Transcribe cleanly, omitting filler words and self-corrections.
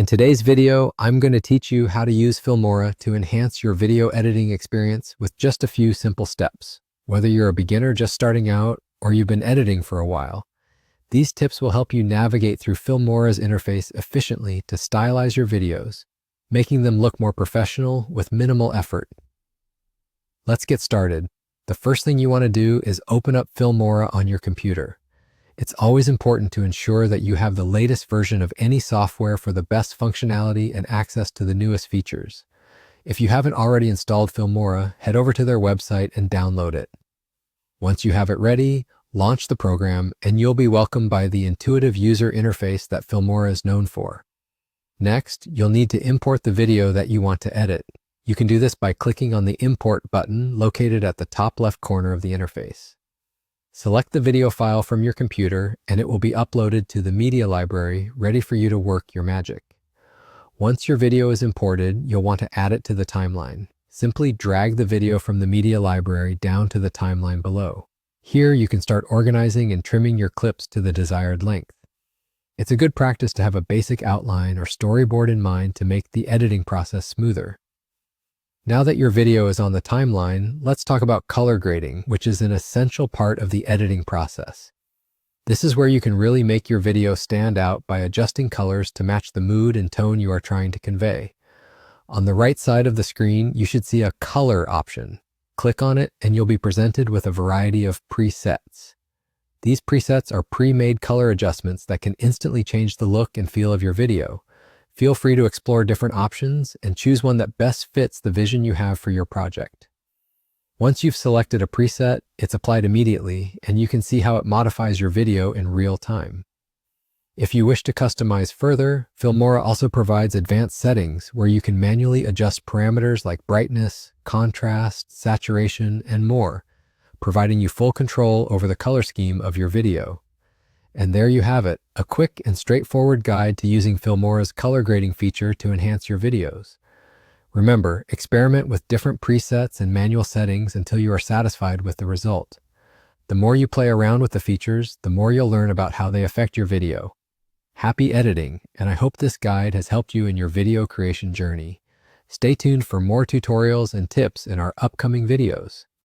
In today's video, I'm going to teach you how to use Filmora to enhance your video editing experience with just a few simple steps. Whether you're a beginner just starting out or you've been editing for a while, these tips will help you navigate through Filmora's interface efficiently to stylize your videos, making them look more professional with minimal effort. Let's get started. The first thing you want to do is open up Filmora on your computer. It's always important to ensure that you have the latest version of any software for the best functionality and access to the newest features. If you haven't already installed Filmora, head over to their website and download it. Once you have it ready, launch the program and you'll be welcomed by the intuitive user interface that Filmora is known for. Next, you'll need to import the video that you want to edit. You can do this by clicking on the Import button located at the top left corner of the interface. Select the video file from your computer and it will be uploaded to the media library, ready for you to work your magic. Once your video is imported, you'll want to add it to the timeline. Simply drag the video from the media library down to the timeline below. Here you can start organizing and trimming your clips to the desired length. It's a good practice to have a basic outline or storyboard in mind to make the editing process smoother. Now that your video is on the timeline, let's talk about color grading, which is an essential part of the editing process. This is where you can really make your video stand out by adjusting colors to match the mood and tone you are trying to convey. On the right side of the screen, you should see a color option. Click on it and you'll be presented with a variety of presets. These presets are pre-made color adjustments that can instantly change the look and feel of your video. Feel free to explore different options and choose one that best fits the vision you have for your project. Once you've selected a preset, it's applied immediately, and you can see how it modifies your video in real time. If you wish to customize further, Filmora also provides advanced settings where you can manually adjust parameters like brightness, contrast, saturation, and more, providing you full control over the color scheme of your video. And there you have it, a quick and straightforward guide to using Filmora's color grading feature to enhance your videos. Remember, experiment with different presets and manual settings until you are satisfied with the result. The more you play around with the features, the more you'll learn about how they affect your video. Happy editing, and I hope this guide has helped you in your video creation journey. Stay tuned for more tutorials and tips in our upcoming videos.